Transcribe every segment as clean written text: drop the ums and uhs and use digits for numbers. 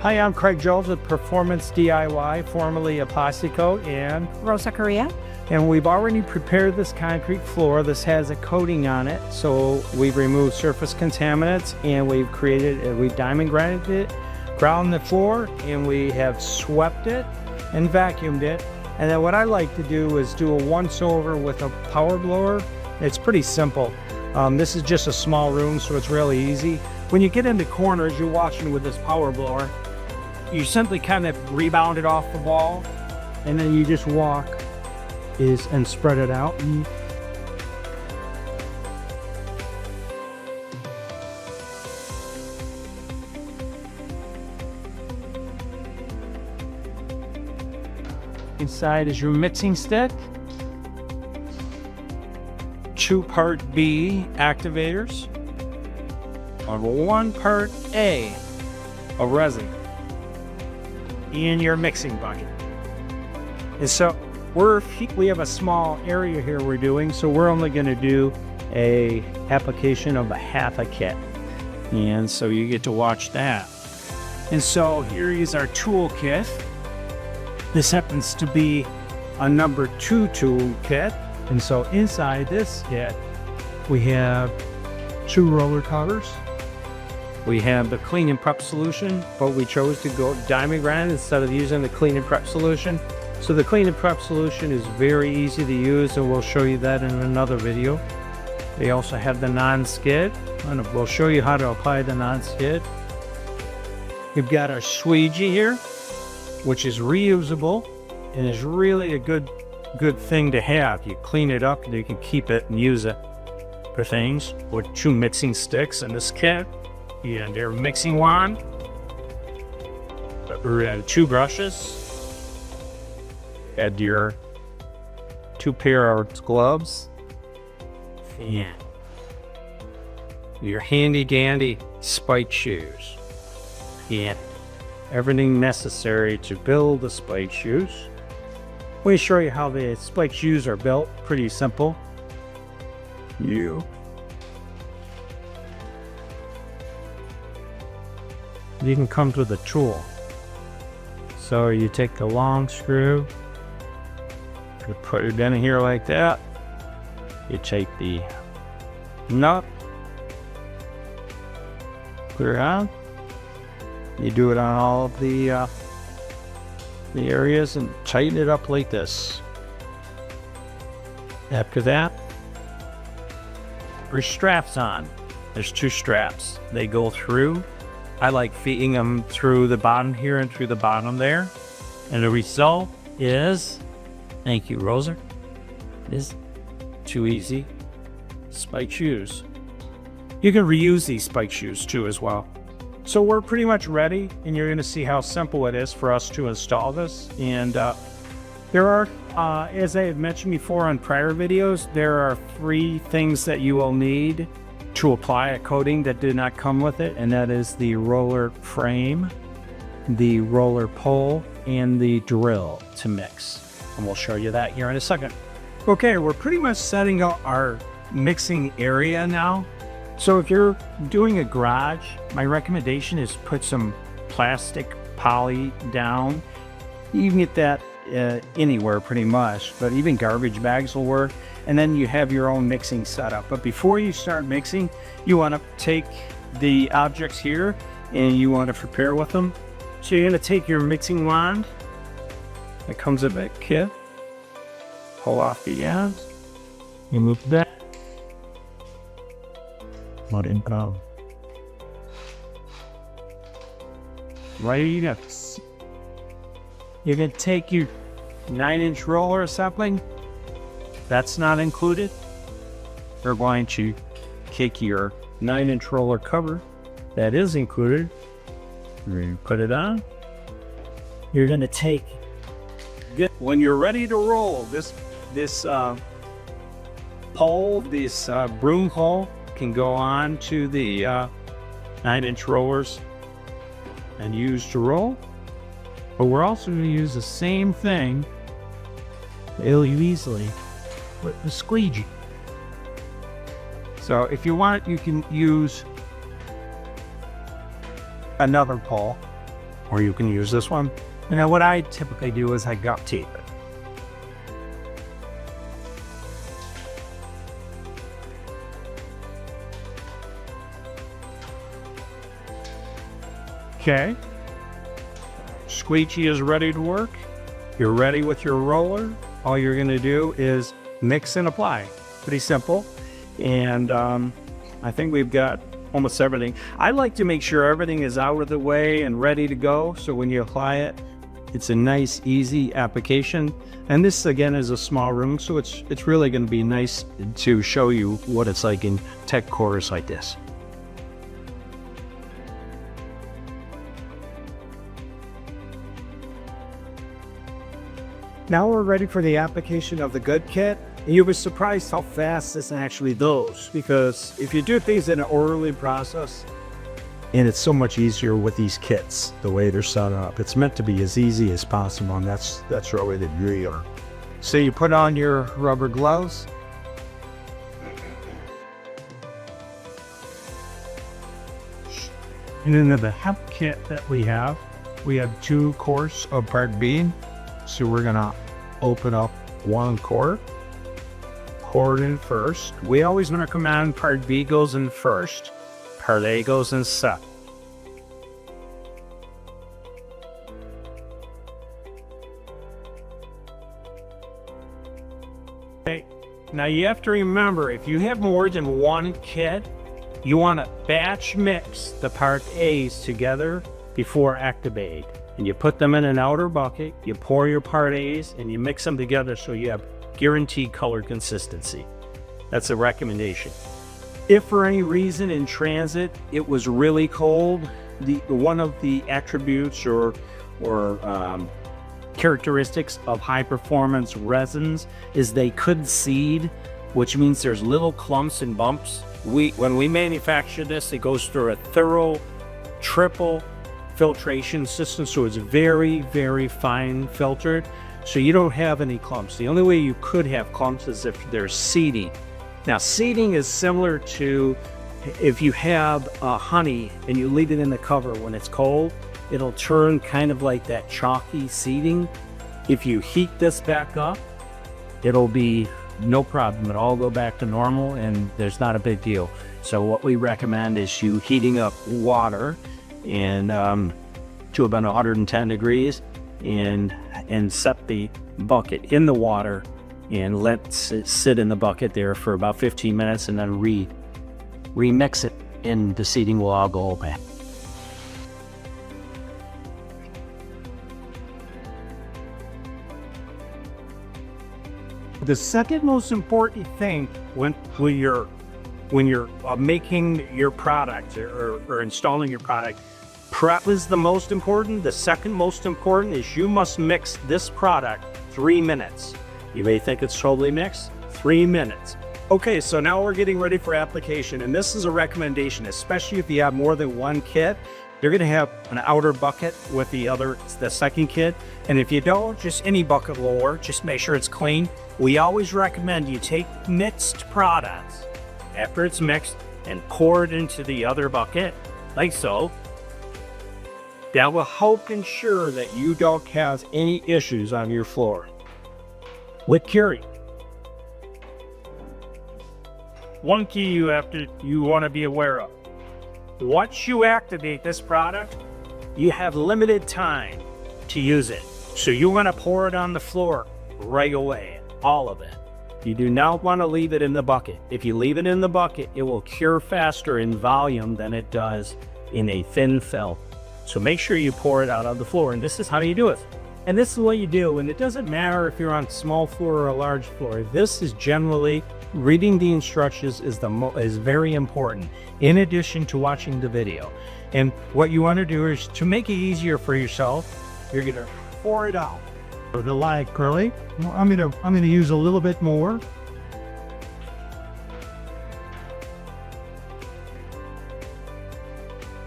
Hi, I'm Craig Jones with Performance DIY, formerly Epoxy Coat, and Rosa, Correa. And we've already prepared this concrete floor. This has a coating on it, so we've removed surface contaminants, and we've diamond grinded it, ground the floor, and we have swept it and vacuumed it. And then what I like to do is do a once over with a power blower. It's pretty simple. This is just a small room, so it's really easy. When you get into corners, you're watching with this power blower, you simply kind of rebound it off the wall, and then you just walk and spread it out. Inside is your mixing stick, 2 part B activators, or 1 part A of resin, in your mixing bucket. And so we have a small area here we're doing, so we're only going to do a application of a half a kit, and so you get to watch that. And so here is our tool kit. This happens to be a number 2 tool kit, and so inside this kit we have 2 roller covers. We have the clean and prep solution, but we chose to go diamond grind instead of using the clean and prep solution. So the clean and prep solution is very easy to use, and we'll show you that in another video. They also have the non-skid, and we'll show you how to apply the non-skid. We've got our squeegee here, which is reusable and is really a good thing to have. You clean it up and you can keep it and use it for things. With 2 mixing sticks in this kit, and their mixing wand. We have 2 brushes. Add your 2 pair of gloves, and your handy dandy spike shoes, and everything necessary to build the spike shoes. Let me show you how the spike shoes are built. Pretty simple. You can come with a tool. So you take the long screw, you put it in here like that. You take the nut, put it on. You do it on all of the areas and tighten it up like this. After that, there's straps on. There's 2 straps. They go through. I like feeding them through the bottom here and through the bottom there. And the result is, thank you, Rosa, is too easy. Spike shoes. You can reuse these spike shoes too as well. So we're pretty much ready, and you're going to see how simple it is for us to install this. And there are, as I had mentioned before on prior videos, there are 3 things that you will need to apply a coating that did not come with it, and that is the roller frame, the roller pole, and the drill to mix. And we'll show you that here in a second. Okay, we're pretty much setting up our mixing area now. So if you're doing a garage, my recommendation is put some plastic poly down. You can get that anywhere pretty much, but even garbage bags will work. And then you have your own mixing setup. But before you start mixing, you want to take the objects here and you want to prepare with them. So you're going to take your mixing wand that comes in that kit, pull off the end, you move that. Right up. You're going to take your 9-inch roller or something. That's not included. We're going to take your 9-inch roller cover. That is included. We're going to put it on. You're going to take, when you're ready to roll, this pole, this broom pole can go on to the 9-inch rollers and use to roll. But we're also going to use the same thing really easily with the squeegee. So if you want, you can use another pole or you can use this one. And then what I typically do is I gut tape it. Okay, squeegee is ready to work. You're ready with your roller. All you're gonna do is mix and apply. Pretty simple. And I think we've got almost everything. I like to make sure everything is out of the way and ready to go. So when you apply it, it's a nice, easy application. And this again is a small room, so it's really gonna be nice to show you what it's like in tech cores like this. Now we're ready for the application of the good kit. And you'll be surprised how fast this actually goes, because if you do things in an orderly process, and it's so much easier with these kits, the way they're set up. It's meant to be as easy as possible, and that's really the dream. So you put on your rubber gloves. And then the hemp kit that we have 2 quarts of part B. So we're gonna open up 1 quart, pour it in first. We always recommend part B goes in first, part A goes in second. Okay, now you have to remember, if you have more than 1 kit, you wanna batch mix the part A's together before activate. And you put them in an outer bucket, you pour your part A's, and you mix them together so you have guaranteed color consistency. That's a recommendation. If for any reason in transit it was really cold, one of the attributes or characteristics of high performance resins is they could seed, which means there's little clumps and bumps. When we manufacture this, it goes through a thorough triple filtration system, so it's very, very fine filtered, so you don't have any clumps. The only way you could have clumps is if there's seeding. Now, seeding is similar to if you have honey and you leave it in the cover when it's cold, it'll turn kind of like that chalky seeding. If you heat this back up, it'll be no problem. It'll all go back to normal, and there's not a big deal. So what we recommend is you heating up water and to about 110 degrees and set the bucket in the water and let it sit in the bucket there for about 15 minutes, and then remix it, and the seeding will all go back. The second most important thing when you're making your product or installing your product, prep is the most important. The second most important is you must mix this product 3 minutes. You may think it's totally mixed, 3 minutes. Okay, so now we're getting ready for application, and this is a recommendation, especially if you have more than 1 kit. You're gonna have an outer bucket with the second kit, and if you don't, just any bucket will work. Just make sure it's clean. We always recommend you take mixed products after it's mixed and pour it into the other bucket, like so. That will help ensure that you don't have any issues on your floor. With curing, one key you want to be aware of. Once you activate this product, you have limited time to use it. So you want to pour it on the floor right away, all of it. You do not want to leave it in the bucket. If you leave it in the bucket, it will cure faster in volume than it does in a thin film. So make sure you pour it out on the floor, and this is how you do it. And this is what you do, and it doesn't matter if you're on a small floor or a large floor. This is generally, reading the instructions is very important, in addition to watching the video. And what you want to do is, to make it easier for yourself, you're gonna pour it out. For the light acrylic, I'm gonna use a little bit more.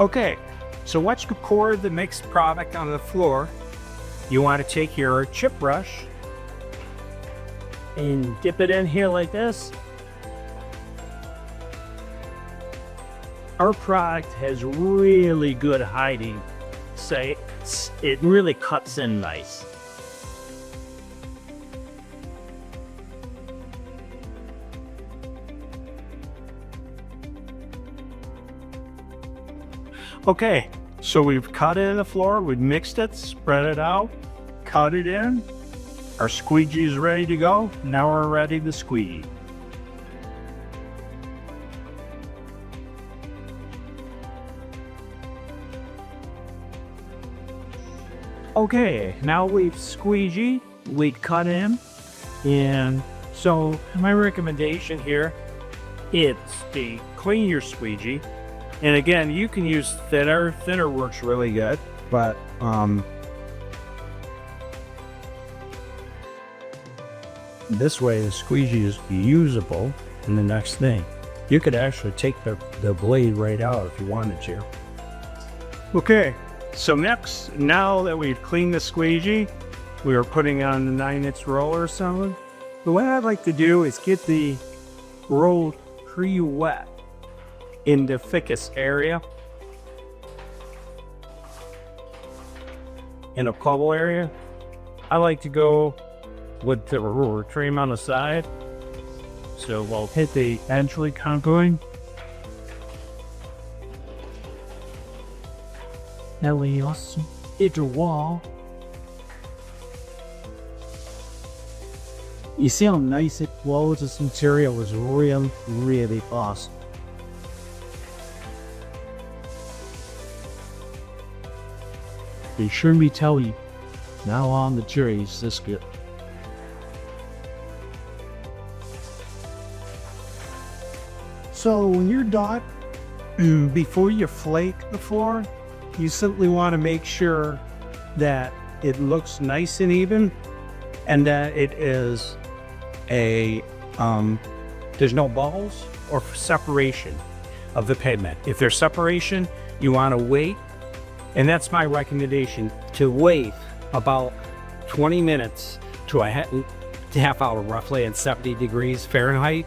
Okay, so once you pour the mixed product on the floor, you want to take your chip brush and dip it in here like this. Our product has really good hiding it really cuts in nice. Okay, so we've cut in the floor, we've mixed it, spread it out, cut it in. Our squeegee is ready to go. Now we're ready to squeegee. Okay, now we've squeegee, we cut in, and so my recommendation here is to clean your squeegee. And again, you can use thinner. Thinner works really good, but this way the squeegee is usable. And the next thing, you could actually take the blade right out if you wanted to. Okay, so next, now that we've cleaned the squeegee, we are putting on the 9-inch roller solid. The way I'd like to do is get the roll pre-wet in the thickest area, in a puddle area. I like to go with the roller trim on the side. So we'll hit the entry contouring. Now we also hit the wall. You see how nice it flows? This material is really, really awesome. They sure me tell you, now on the jury is this good. So when you're done, before you flake the floor, you simply want to make sure that it looks nice and even, and that it is there's no bubbles or separation of the pigment. If there's separation, you want to wait. And that's my recommendation, to wait about 20 minutes to a half hour roughly at 70 degrees Fahrenheit.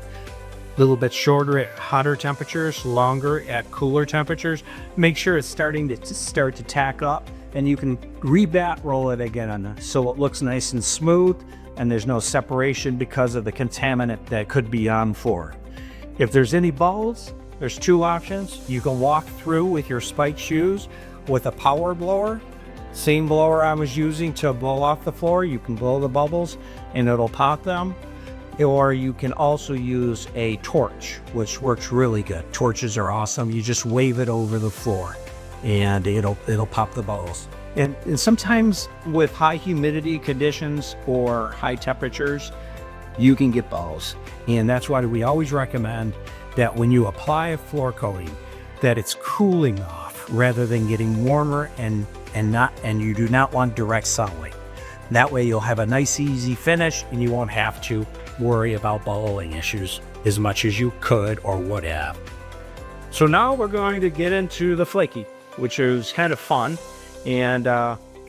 A little bit shorter at hotter temperatures, longer at cooler temperatures. Make sure it's starting to tack up, and you can re-bat roll it again so it looks nice and smooth and there's no separation because of the contaminant that could be on floor. If there's any bubbles, there's two options. You can walk through with your spiked shoes with a power blower, same blower I was using to blow off the floor. You can blow the bubbles and it'll pop them. Or you can also use a torch, which works really good. Torches are awesome. You just wave it over the floor and it'll pop the bubbles. And sometimes with high humidity conditions or high temperatures, you can get bubbles. And that's why we always recommend that when you apply a floor coating, that it's cooling off rather than getting warmer, and you do not want direct sunlight. That way you'll have a nice easy finish and you won't have to worry about bubbling issues as much as you could or would have. So now we're going to get into the flaky, which is kind of fun. And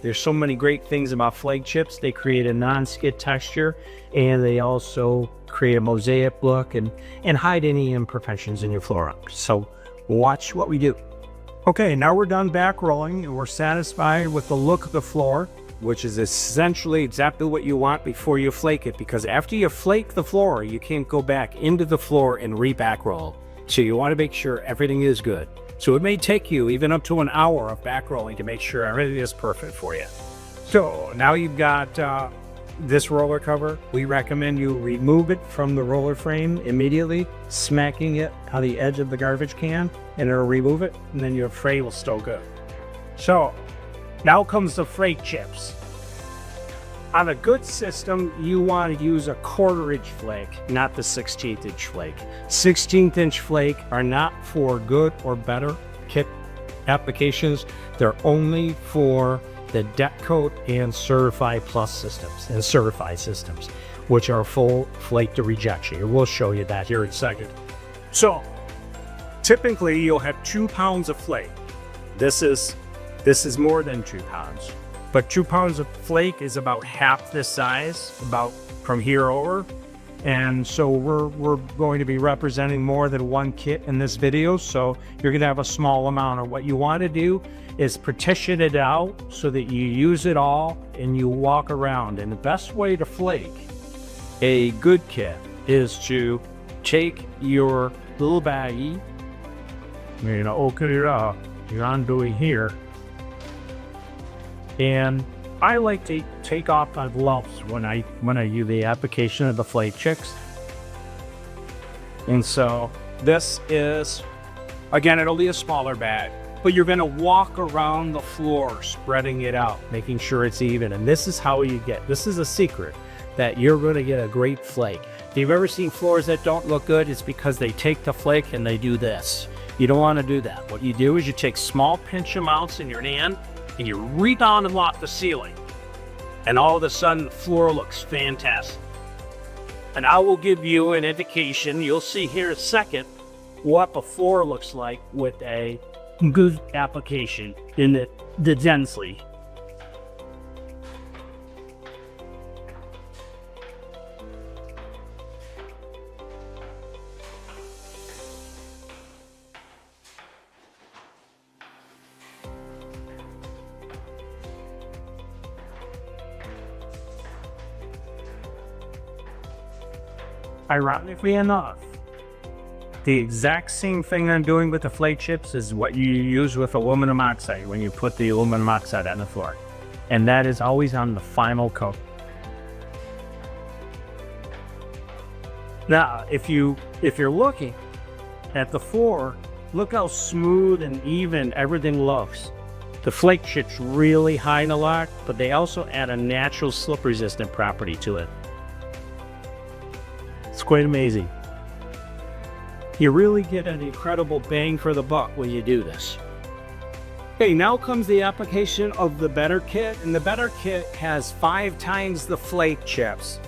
there's so many great things about flake chips. They create a non-skid texture, and they also create a mosaic look and hide any imperfections in your floor. So watch what we do. Okay, now we're done back rolling and we're satisfied with the look of the floor, which is essentially exactly what you want before you flake it, because after you flake the floor, you can't go back into the floor and re-back roll. So you want to make sure everything is good. So it may take you even up to an hour of back rolling to make sure everything is perfect for you. So now you've got this roller cover. We recommend you remove it from the roller frame immediately, smacking it on the edge of the garbage can, and it'll remove it, and then your fray will still go. So now comes the flake chips. On a good system, you want to use a 1/4 inch flake, not the 16th inch flake. 16th inch flake are not for good or better kit applications. They're only for the deck coat and certified plus systems and certified systems, which are full flake to rejection. We'll show you that here in a second. So typically you'll have 2 pounds of flake. This is more than 2 pounds. But 2 pounds of flake is about half this size, about from here over. And so we're going to be representing more than one kit in this video. So you're going to have a small amount of what you want to do is partition it out so that you use it all and you walk around. And the best way to flake a good kit is to take your little baggie, you know, open it up, you're undoing here. And I like to take off my gloves when I do the application of the flake chicks. And so this is, again, it'll be a smaller bag, but you're gonna walk around the floor, spreading it out, making sure it's even. And this is how you get, this is a secret that you're gonna get a great flake. If you've ever seen floors that don't look good, it's because they take the flake and they do this. You don't wanna do that. What you do is you take small pinch amounts in your hand and you reach down and lock the ceiling. And all of a sudden, the floor looks fantastic. And I will give you an indication, you'll see here in a second, what the floor looks like with a good application in the densely. Ironically enough, the exact same thing I'm doing with the flake chips is what you use with aluminum oxide when you put the aluminum oxide on the floor. And that is always on the final coat. Now, if you're looking at the floor, look how smooth and even everything looks. The flake chips really hide a lot, but they also add a natural slip resistant property to it. It's quite amazing. You really get an incredible bang for the buck when you do this. Okay, now comes the application of the better kit, and the better kit has 5 times the flake chips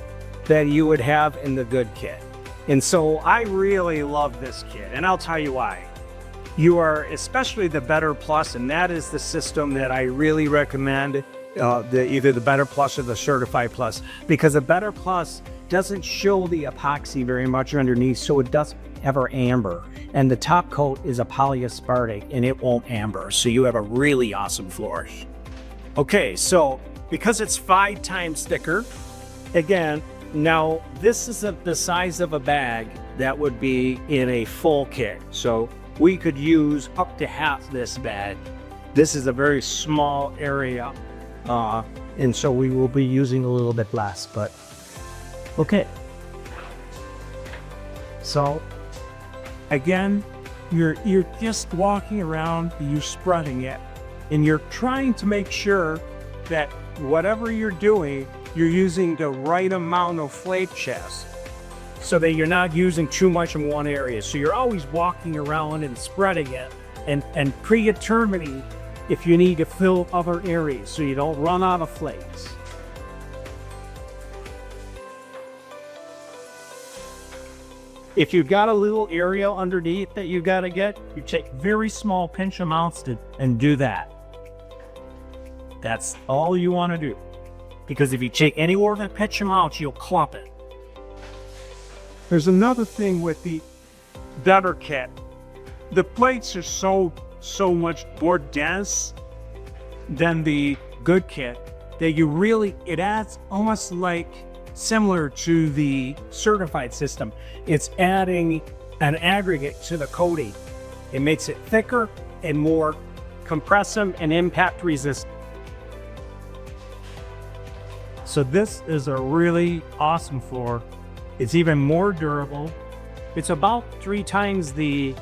that you would have in the good kit. And so I really love this kit, and I'll tell you why. You are, especially the Better Plus, and that is the system that I really recommend, either the Better Plus or the Certified Plus, because the Better Plus doesn't show the epoxy very much underneath, so it doesn't ever amber. And the top coat is a polyaspartic and it won't amber, so you have a really awesome floor. Okay, so because it's 5 times thicker, again, now this is the size of a bag that would be in a full kit. So we could use up to half this bag. This is a very small area, and so we will be using a little bit less, but okay. So again, you're just walking around, you're spreading it, and you're trying to make sure that whatever you're doing, you're using the right amount of flake chips so that you're not using too much in one area. So you're always walking around and spreading it and predetermining if you need to fill other areas so you don't run out of flakes. If you've got a little area underneath that you've got to get, you take very small pinch amounts and do that. That's all you want to do. Because if you take any more than pinch amounts, you'll clump it. There's another thing with the better kit. The plates are so much more dense than the good kit that it adds almost like similar to the certified system. It's adding an aggregate to the coating. It makes it thicker and more compressive and impact resistant. So this is a really awesome floor. It's even more durable. It's about 3 times the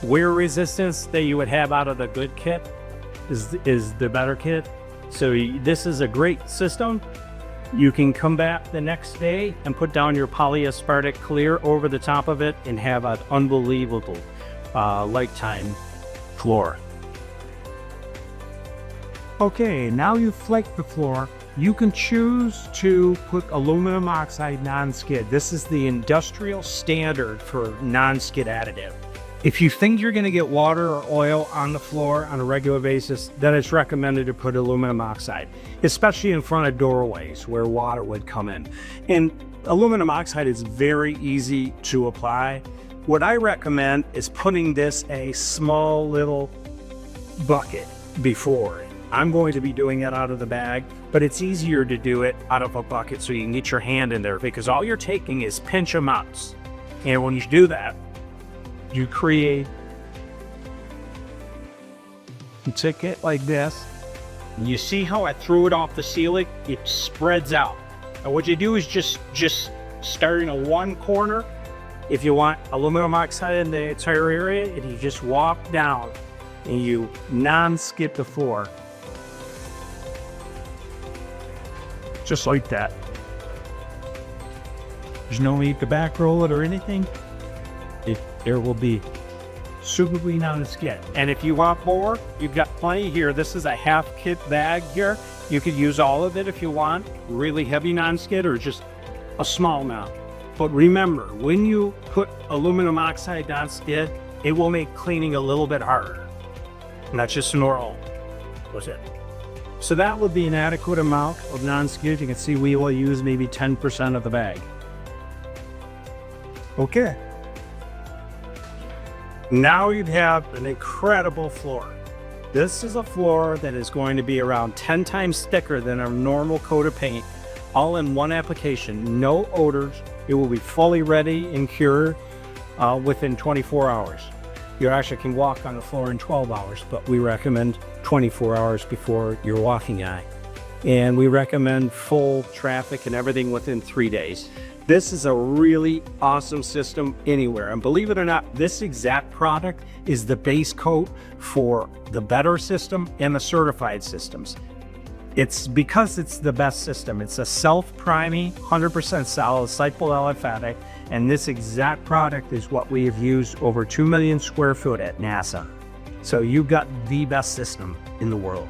wear resistance that you would have out of the good kit is the better kit. So this is a great system. You can come back the next day and put down your polyaspartic clear over the top of it and have an unbelievable lifetime floor. Okay, now you've flaked the floor. You can choose to put aluminum oxide non-skid. This is the industrial standard for non-skid additive. If you think you're going to get water or oil on the floor on a regular basis, then it's recommended to put aluminum oxide, especially in front of doorways where water would come in. And Aluminum oxide is very easy to apply. What I recommend is putting this in a small little bucket before. I'm going to be doing it out of the bag, but it's easier to do it out of a bucket so you can get your hand in there, because all you're taking is pinch amounts. And when you do that, you take it like this. You see how I threw it off the ceiling? It spreads out. And what you do is just start in one corner. If you want aluminum oxide in the entire area, and you just walk down and you non-skip the floor. Just like that. There's no need to back roll it or anything. There will be super clean on the skid. And if you want more, you've got plenty here. This is a half kit bag here. You could use all of it if you want. Really heavy non-skid or just a small amount. But remember, when you put aluminum oxide non-skid, it will make cleaning a little bit harder. Not just normal. That's it. So that would be an adequate amount of non-skid. You can see we will use maybe 10% of the bag. Okay. Now you have an incredible floor. This is a floor that is going to be around 10 times thicker than a normal coat of paint, all in one application. No odors. It will be fully ready and cured within 24 hours. You actually can walk on the floor in 12 hours, but we recommend 24 hours before your walking eye. And we recommend full traffic and everything within 3 days. This is a really awesome system anywhere. And believe it or not, this exact product is the base coat for the Better system and the certified systems. It's because it's the best system. It's a self-priming, 100% solid cycloaliphatic, and this exact product is what we have used over 2 million square foot at NASA. So you've got the best system in the world.